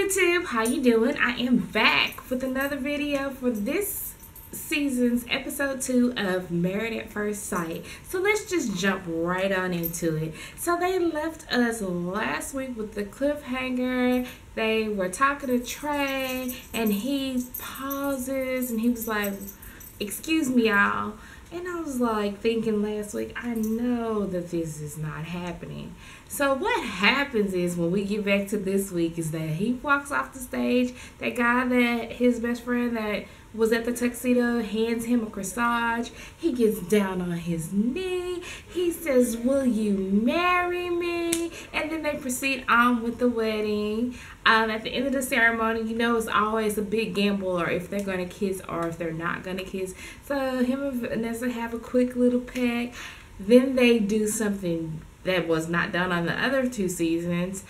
YouTube, how you doing? I am back with another video for this season's episode 2 of Married at First Sight. So let's just jump right on into it. So they left us last week with the cliffhanger. They were talking to Tre and he pauses and he was like, "Excuse me, y'all." And I was like thinking last week, I know that this is not happening. So what happens is when we get back to this week is that he walks off the stage. That guy that his best friend that was at the tuxedo hands him a corsage. He gets down on his knee. He says, "Will you marry me?" And then they proceed on with the wedding. At the end of the ceremony, you know, it's always a big gamble or if they're going to kiss or if they're not going to kiss. So him and Vanessa have a quick little peck. Then they do something that was not done on the other 2 seasons.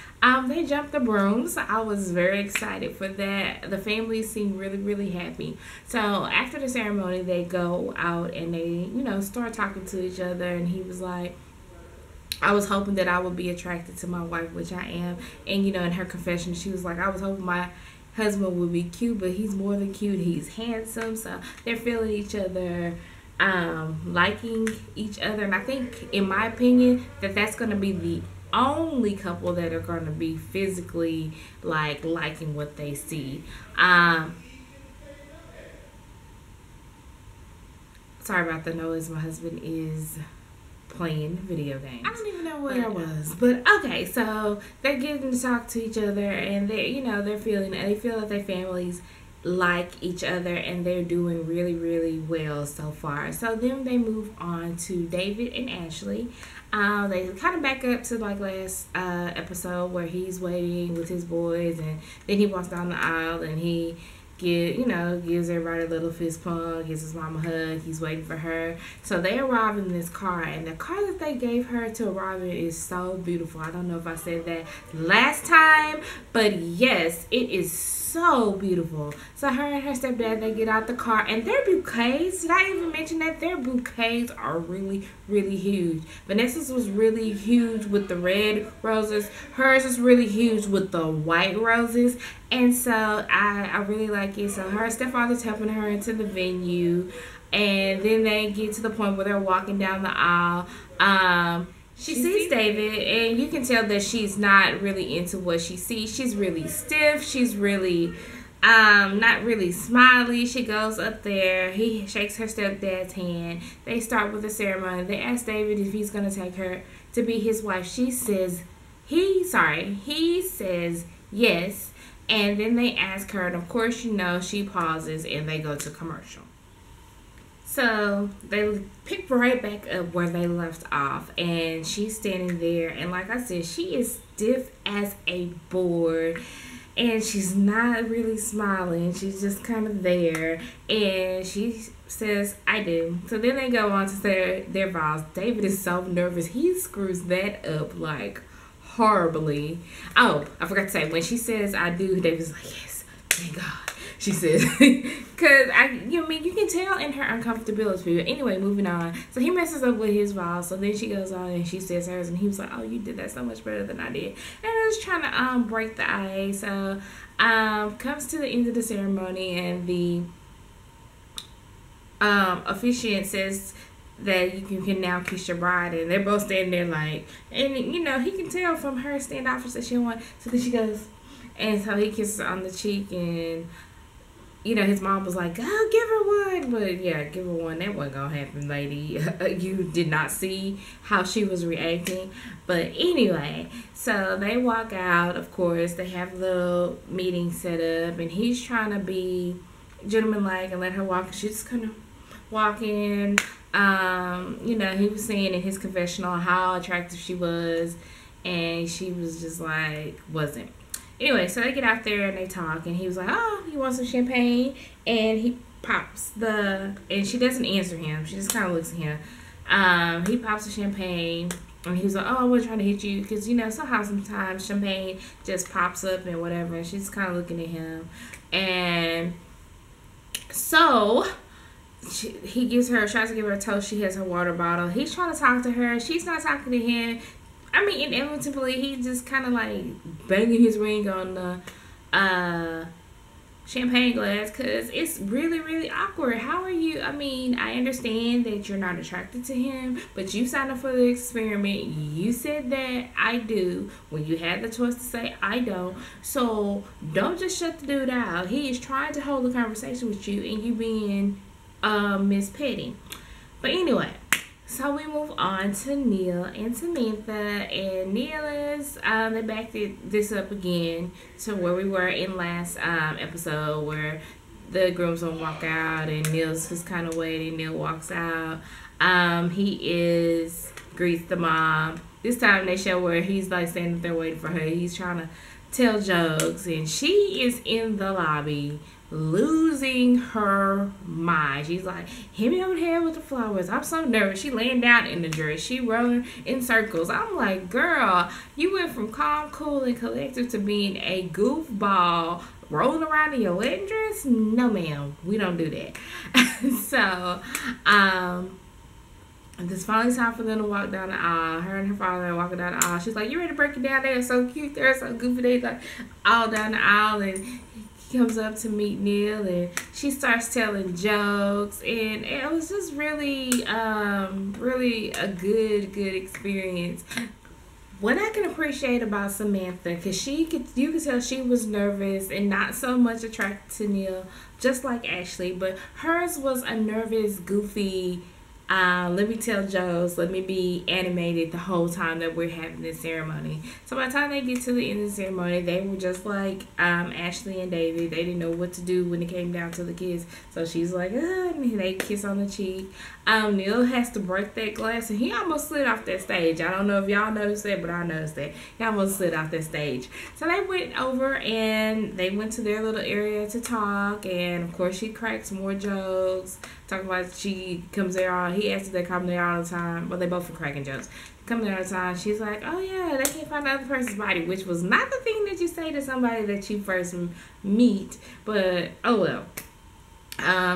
They jumped the broom, so I was very excited for that. The family seemed really, really happy. So after the ceremony, they go out and they, you know, start talking to each other. And he was like, "I was hoping that I would be attracted to my wife," which I am. And, you know, in her confession, she was like, "I was hoping my husband would be cute, but he's more than cute. He's handsome." So they're feeling each other, liking each other. And I think, in my opinion, that that's going to be the only couple that are going to be physically like liking what they see. Sorry about the noise. My husband is playing video games. I don't even know where I was, but okay. So they're getting to talk to each other, and they, you know, they feel that their families like each other, and they're doing really, really well so far. So then they move on to David and Ashley. They kind of back up to like last episode where he's waiting with his boys, and then he walks down the aisle and he gives everybody a little fist pump, gives his mom a hug. He's waiting for her. So they arrive in this car, and the car that they gave her to arrive in is so beautiful. I don't know if I said that last time, but yes, it is so beautiful. So her and her stepdad, they get out the car, and their bouquets, did I even mention that? Their bouquets are really, really huge. Vanessa's was really huge with the red roses. Hers is really huge with the white roses. And so I really like it. So her stepfather's helping her into the venue, and then they get to the point where they're walking down the aisle. She sees David, and you can tell that she's not really into what she sees. She's really stiff. She's really not really smiley. She goes up there. He shakes her stepdad's hand. They start with the ceremony. They ask David if he's going to take her to be his wife. He says yes. And then they ask her, and of course, you know, she pauses, and they go to commercial. So they pick right back up where they left off, and she's standing there, and like I said, she is stiff as a board, and she's not really smiling. She's just kind of there, and she says, "I do." So then they go on to their vows. David is so nervous. He screws that up like horribly. Oh, I forgot to say, when she says "I do," David's like, "Yes, thank God," she says. Because you can tell in her uncomfortability. Anyway, moving on. So he messes up with his vows. So then she goes on and she says hers, and he was like, "Oh, you did that so much better than I did." And I was trying to break the ice. So comes to the end of the ceremony, and the officiant says that you can now kiss your bride, and they're both standing there like, and you know, he can tell from her standoffish that she don't want. So then she goes, and so he kisses her on the cheek, and you know, his mom was like, "Oh, give her one." But yeah, give her one. That wasn't gonna happen, lady. You did not see how she was reacting. But anyway, so they walk out. Of course, they have a little meeting set up, and he's trying to be gentlemanlike and let her walk. She's just kind of walking. You know, he was saying in his confessional how attractive she was, and she was just like, wasn't. Anyway, so they get out there and they talk, and he was like, "Oh, you want some champagne?" And he pops and she doesn't answer him. She just kind of looks at him. He pops the champagne, and he was like, "Oh, I wasn't trying to hit you," because, you know, somehow sometimes champagne just pops up and whatever, and she's kind of looking at him. And so he tries to give her a toast. She has her water bottle. He's trying to talk to her. She's not talking to him. I mean, inevitably, he just kind of like banging his ring on the champagne glass, because it's really, really awkward. How are you? I mean, I understand that you're not attracted to him, but you signed up for the experiment. You said that I do when you had the choice to say I don't. So don't just shut the dude out. He is trying to hold a conversation with you, and you being Miss Petty. But anyway, so we move on to Neil and Samantha, and Neil is, they backed this up again to where we were in last episode, where the groomsmen walk out and Neil's just kind of waiting. Neil walks out. He greets the mom. This time they show where he's like standing there waiting for her. He's trying to tell jokes, and she is in the lobby losing her mind. She's like, hit me over the head with the flowers. I'm so nervous. She laying down in the dress. She rolling in circles. I'm like, girl, you went from calm, cool, and collected to being a goofball rolling around in your wedding dress? No, ma'am. We don't do that. So, this finally time for them to walk down the aisle. Her and her father are walking down the aisle. She's like, you ready to break it down? They're so cute. They're so goofy. They like all down the aisle, and he comes up to meet Neil, and she starts telling jokes, and it was just really, really a good experience. What I can appreciate about Samantha, because you could tell she was nervous and not so much attracted to Neil, just like Ashley, but hers was a nervous, goofy, let me tell jokes, let me be animated the whole time that we're having this ceremony. So by the time they get to the end of the ceremony, they were just like Ashley and David. They didn't know what to do when it came down to the kiss. So she's like, and they kiss on the cheek. Neil has to break that glass, and he almost slid off that stage. I don't know if y'all noticed that, but I noticed that. He almost slid off that stage. So they went over, and they went to their little area to talk, and of course she cracks more jokes. Talking about she comes there all, he asks if they come there all the time. Well, they both were cracking jokes. Come there all the time. She's like, oh yeah, they can't find the other person's body, which was not the thing that you say to somebody that you first meet, but oh well.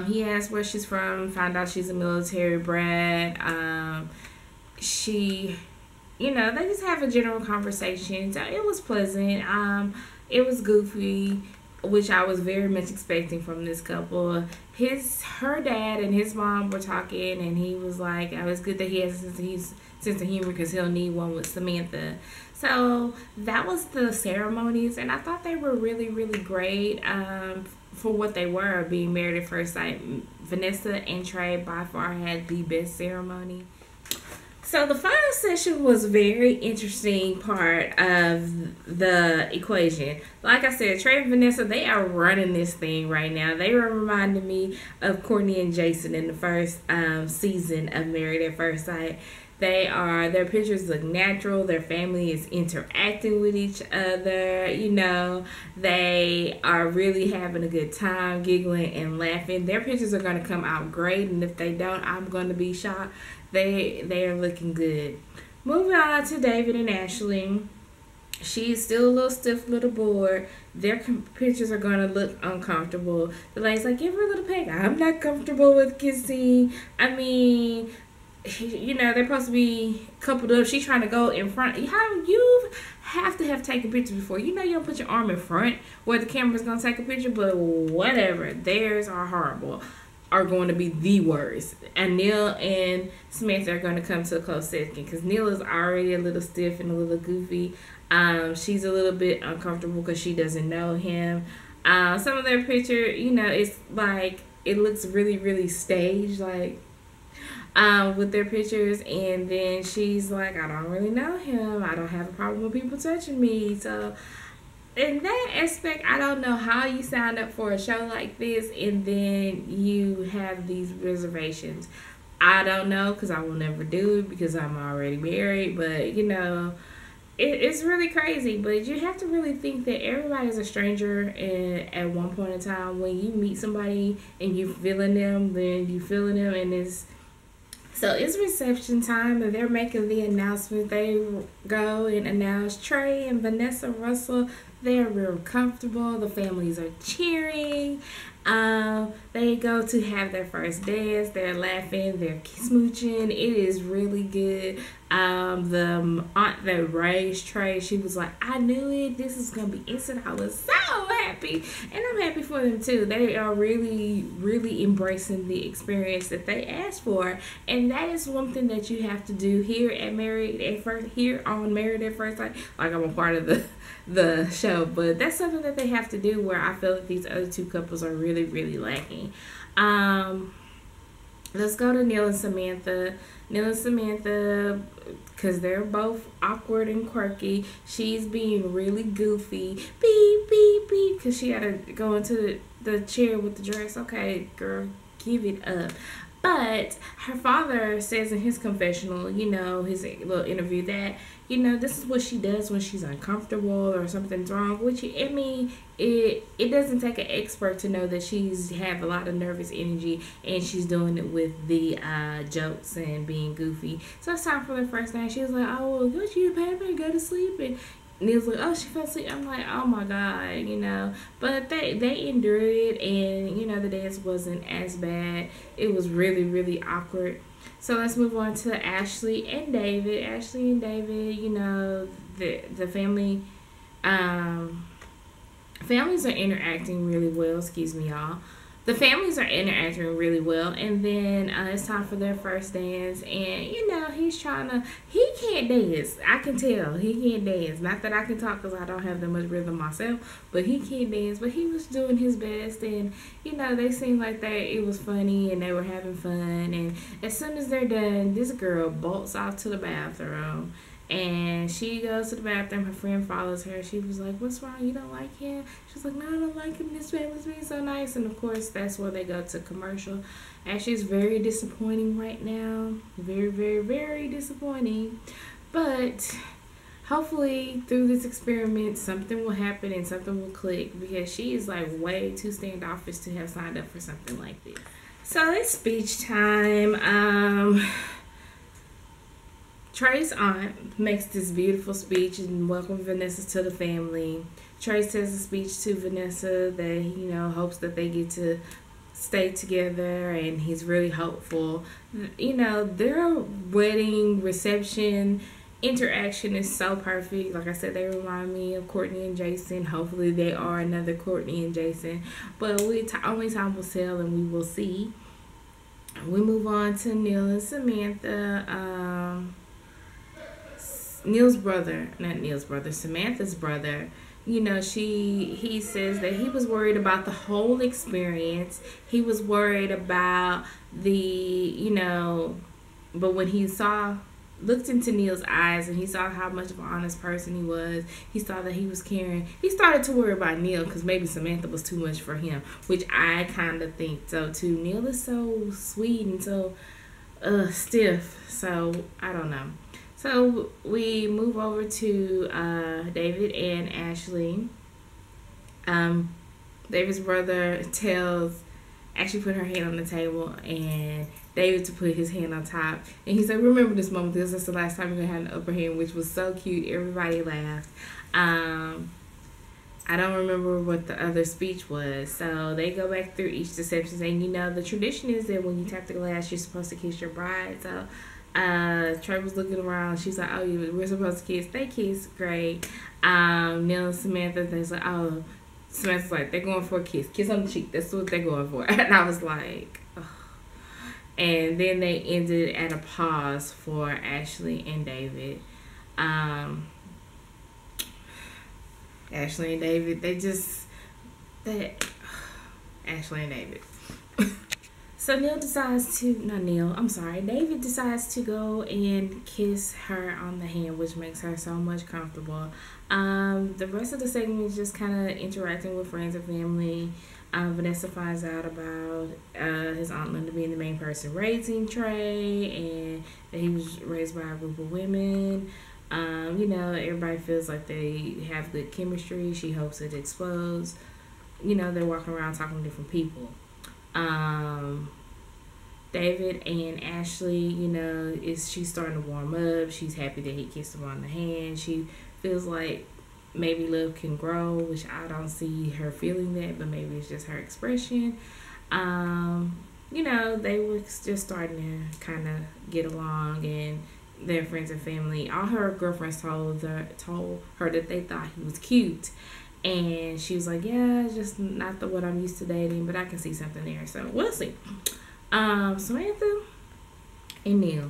He asked where she's from, found out she's a military brat. They just have a general conversation. So it was pleasant. It was goofy, which I was very much expecting from this couple. Her dad and his mom were talking, and he was like, oh, it's good that he has a sense of humor, because he'll need one with Samantha. So that was the ceremonies, and I thought they were really, really great for what they were, being married at first sight. Vanessa and Tre by far had the best ceremony. So the final session was a very interesting part of the equation. Like I said, Tre and Vanessa, they are running this thing right now. They were reminding me of Courtney and Jason in the first season of Married at First Sight. Their pictures look natural. Their family is interacting with each other. They are really having a good time, giggling and laughing. Their pictures are going to come out great, and if they don't, I'm going to be shocked. They are looking good. Moving on to David and Ashley. She's still a little stiff, little bored. Their pictures are going to look uncomfortable. The lady's like, give her a little peck. I'm not comfortable with kissing. I mean, they're supposed to be coupled up. She's trying to go in front. You have to have taken pictures before. You don't put your arm in front where the camera's going to take a picture, but whatever. Theirs are horrible. Are going to be the worst. And Neil and Samantha are going to come to a close second, because Neil is already a little stiff and a little goofy. She's a little bit uncomfortable because she doesn't know him. Some of their picture, it's like, it looks really, really staged, like, with their pictures. And then she's like, I don't really know him. I don't have a problem with people touching me. So in that aspect, I don't know how you signed up for a show like this and then you have these reservations. I don't know, because I will never do it because I'm already married. But, it's really crazy. But you have to really think that everybody's a stranger, and at one point in time, when you meet somebody and you're feeling them, then you feeling them, and it's reception time, and they're making the announcement. They go and announce Tre and Vanessa Russell. They're real comfortable. The families are cheering. They go to have their first dance. They're laughing. They're smooching. It is really good. The aunt that raised Tre, she was like, I knew it. This is going to be instant. I was so happy. And I'm happy for them too. They are really, really embracing the experience that they asked for. And that is one thing that you have to do here at Married at First, here on Married at First Sight. Like, I'm a part of the show, but that's something that they have to do, where I feel that these other two couples are really, really lacking. Let's go to Neil and Samantha. Neil and Samantha, because they're both awkward and quirky. She's being really goofy. Beep, beep, beep, because she had to go into the chair with the dress. Okay, girl, give it up. But her father says in his confessional, his little interview, that, this is what she does when she's uncomfortable or something's wrong. Which, I mean, it doesn't take an expert to know that she's have a lot of nervous energy, and she's doing it with the jokes and being goofy. So it's time for the first night. She was like, oh, well, go to your baby, go to sleep. And Neil's like, oh, she fell asleep. I'm like, oh my God, But they endured it, and, the dance wasn't as bad. It was really, really awkward. So let's move on to Ashley and David. Ashley and David, the family, families are interacting really well. Excuse me, y'all. The families are interacting really well, and then it's time for their first dance, and he can't dance. I can tell he can't dance. Not that I can talk, because I don't have that much rhythm myself, but he can't dance. But he was doing his best, and they seemed like it was funny, and they were having fun. And as soon as they're done, this girl bolts off to the bathroom. And she goes to the bathroom. Her friend follows her. She was like, what's wrong? You don't like him? She's like, no, I don't like him. This family's being so nice. And, of course, that's where they go to commercial. Ashley's very disappointing right now. Very, very, very disappointing. But hopefully through this experiment, something will happen and something will click, because she is, like, way too standoffish to have signed up for something like this. So it's speech time. Tre's aunt makes this beautiful speech and welcomes Vanessa to the family. Tre says a speech to Vanessa that, hopes that they get to stay together, and he's really hopeful. Their wedding reception interaction is so perfect. Like I said, they remind me of Courtney and Jason. Hopefully they are another Courtney and Jason. But only time will tell, and we will see. We move on to Neil and Samantha. Samantha's brother, he says that he was worried about the whole experience. He was worried about but when he looked into Neil's eyes and he saw how much of an honest person he was, he saw that he was caring. He started to worry about Neil, because maybe Samantha was too much for him, which I kind of think so too. Neil is so sweet and so stiff, so I don't know. So we move over to David and Ashley. David's brother tells Ashley put her hand on the table and David to put his hand on top. And he said, remember this moment, because that's the last time you're going to have an upper hand, which was so cute. Everybody laughed. I don't remember what the other speech was. So they go back through each deception saying, the tradition is that when you tap the glass, you're supposed to kiss your bride. So Tre was looking around. She's like, oh, we're supposed to kiss. They kiss. Great. Neil and Samantha, they're like, oh, Samantha's like, they're going for a kiss. Kiss on the cheek. That's what they're going for. And I was like, oh. And then they ended at a pause for Ashley and David. Ashley and David, Ashley and David. So David decides to go and kiss her on the hand, which makes her so much comfortable. The rest of the segment is just kind of interacting with friends and family. Vanessa finds out about his Aunt Linda being the main person raising Tre, and that he was raised by a group of women. Everybody feels like they have good chemistry. She hopes it explodes. They're walking around talking to different people. David and Ashley, you know, she's starting to warm up. She's happy that he kissed her on the hand. She feels like maybe love can grow, which I don't see her feeling that, but maybe it's just her expression. You know, they were just starting to kind of get along, and their friends and family, all her girlfriends told her that they thought he was cute. And she was like, yeah, it's just not what I'm used to dating, but I can see something there. So we'll see. Samantha and Neil.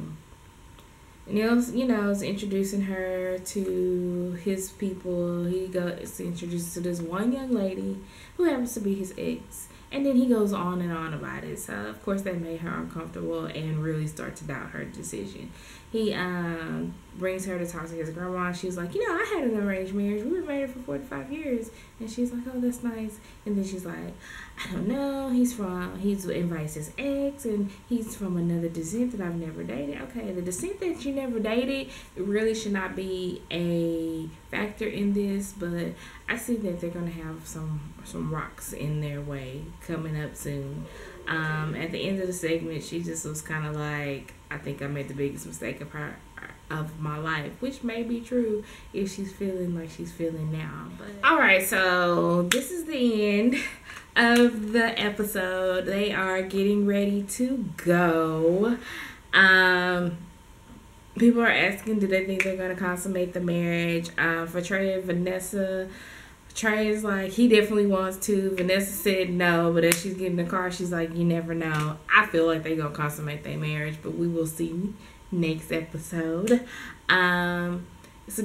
Neil's, you know, is introducing her to his people. He goes introduced to this one young lady who happens to be his ex. And then he goes on and on about it. So, of course, that made her uncomfortable and really start to doubt her decision. He brings her to talk to his grandma. She's like, you know, I had an arranged marriage. We were married for 45 years. And she's like, oh, that's nice. And then she's like, I don't know. He invites his ex, and he's from another descent that I've never dated. Okay, the descent that you never dated really should not be a factor in this, but I see that they're going to have some rocks in their way coming up soon. At the end of the segment, she just was kind of like, I think I made the biggest mistake of my life, which may be true if she's feeling like she's feeling now. But all right, so this is the end of the episode. They are getting ready to go. People are asking, do they think they're going to consummate the marriage? For Tre and Vanessa, Tre is like, he definitely wants to. Vanessa said no, but as she's getting in the car, she's like, you never know. I feel like they're going to consummate their marriage, but we will see next episode. So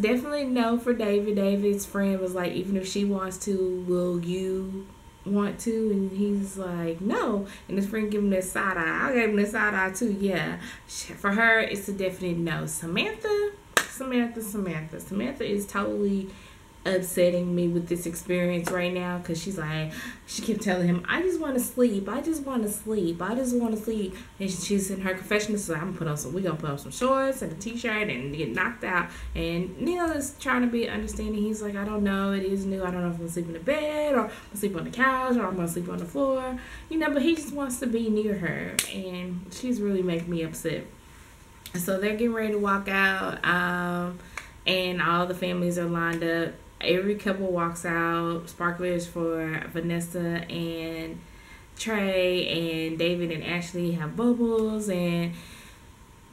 definitely no for David. David's friend was like, even if she wants to, will you want to? And he's like, no. And his friend gave him that side eye. I gave him that side eye too. Yeah, for her it's a definite no. Samantha is totally upsetting me with this experience right now, because she kept telling him, I just want to sleep, and she's in her confession, so we're gonna put on some shorts and a t-shirt and get knocked out. And Neil is trying to be understanding. He's like, I don't know, it is new, I don't know if I'm gonna sleep in the bed, or I'm gonna sleep on the couch, or I'm gonna sleep on the floor, you know, but he just wants to be near her, and she's really making me upset. So they're getting ready to walk out, and all the families are lined up. Every couple walks out. Sparklers for Vanessa and Tre, and David and Ashley have bubbles, and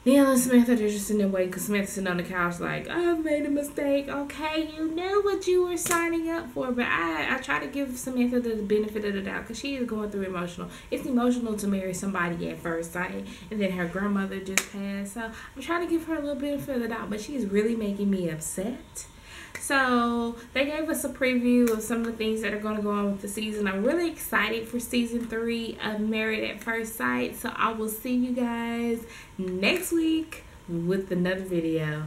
Neil and Samantha, they're just sitting there waiting, because Samantha's sitting on the couch like, I've made a mistake. Okay, you know what you were signing up for, but I try to give Samantha the benefit of the doubt, because she is going through emotional. It's emotional to marry somebody at first sight, and then her grandmother just passed, so I'm trying to give her a little benefit of the doubt, but she is really making me upset. So they gave us a preview of some of the things that are going to go on with the season. I'm really excited for season 3 of Married at First Sight. So I will see you guys next week with another video.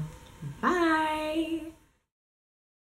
Bye.